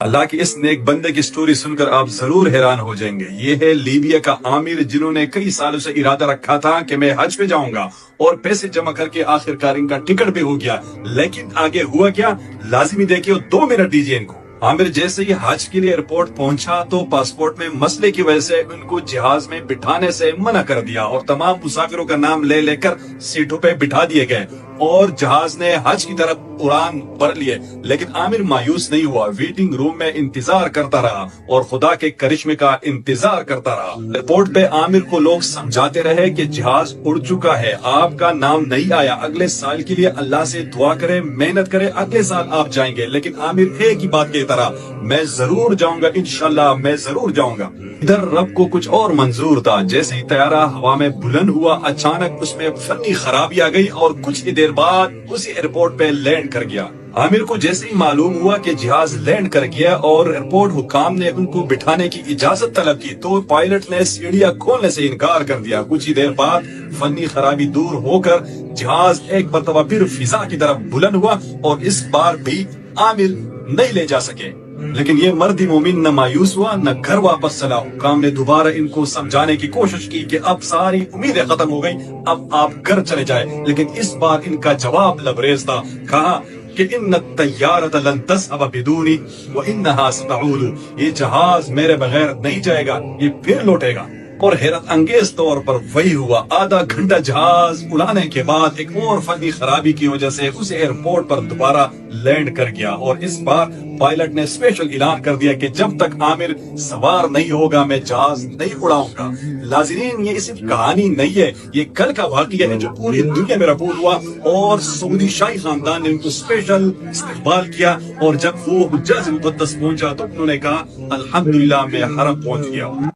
اللہ کی اس نیک بندے کی سٹوری سن کر آپ ضرور حیران ہو جائیں گے۔ یہ ہے لیبیا کا عامر، جنہوں نے کئی سالوں سے ارادہ رکھا تھا کہ میں حج پہ جاؤں گا اور پیسے جمع کر کے آخر کار ان کا ٹکٹ بھی ہو گیا، لیکن آگے ہوا کیا لازمی دیکھیے۔ 2 منٹ دیجیے ان کو۔ عامر جیسے ہی حج کے لیے ایئرپورٹ پہنچا تو پاسپورٹ میں مسئلے کی وجہ سے ان کو جہاز میں بٹھانے سے منع کر دیا اور تمام مسافروں کا نام لے لے کر سیٹوں پہ بٹھا دیے گئے اور جہاز نے حج کی طرف اڑان بھر لیے۔ لیکن عامر مایوس نہیں ہوا، ویٹنگ روم میں انتظار کرتا رہا اور خدا کے کرشمے کا انتظار کرتا رہا۔ ایئرپورٹ پہ عامر کو لوگ سمجھاتے رہے کہ جہاز اڑ چکا ہے، آپ کا نام نہیں آیا، اگلے سال کے لیے اللہ سے دعا کرے، محنت کرے، اگلے سال آپ جائیں گے۔ لیکن عامر ایک ہی بات کہتا رہا، میں ضرور جاؤں گا، انشاءاللہ میں ضرور جاؤں گا۔ ادھر رب کو کچھ اور منظور تھا۔ جیسے ہی طیارہ ہوا میں بلند ہوا، اچانک اس میں فنی خرابی آ گئی اور کچھ ہی دیر بعد اسی ایئرپورٹ پہ لینڈ کر گیا۔ عامر کو جیسے ہی معلوم ہوا کہ جہاز لینڈ کر گیا اور ایئرپورٹ حکام نے ان کو بٹھانے کی اجازت طلب کی تو پائلٹ نے سیڑھیاں کھولنے سے انکار کر دیا۔ کچھ ہی دیر بعد فنی خرابی دور ہو کر جہاز ایک مرتبہ پھر فضا کی طرف بلند ہوا اور اس بار بھی عامر نہیں لے جا سکے۔ لیکن یہ مرد مومن نہ مایوس ہوا نہ گھر واپس چلا۔ حکام نے دوبارہ ان کو سمجھانے کی کوشش کی کہ اب ساری امیدیں ختم ہو گئی، اب آپ گھر چلے جائیں، لیکن اس بار ان کا جواب لبریز تھا۔ کہا کہ ان الطیارۃ لن تذهب بدونی وانها ستعود، یہ جہاز میرے بغیر نہیں جائے گا، یہ پھر لوٹے گا۔ اور حیرت انگیز طور پر وہی ہوا۔ آدھا گھنٹہ جہاز اڑانے کے بعد ایک اور فنی خرابی کی وجہ سے اس ایئرپورٹ پر دوبارہ لینڈ کر گیا اور اس بار پائلٹ نے اسپیشل اعلان کر دیا کہ جب تک عامر سوار نہیں ہوگا میں جہاز نہیں اڑاؤں گا۔ ناظرین، یہ صرف کہانی نہیں ہے، یہ کل کا واقعہ ہے جو پوری دنیا میں رپورٹ ہوا اور سعودی شاہی خاندان نے ان کو اسپیشل استقبال کیا اور جب وہ حجاز مقدس پہنچا تو انہوں نے کہا الحمدللہ میں حرم پہنچ گیا۔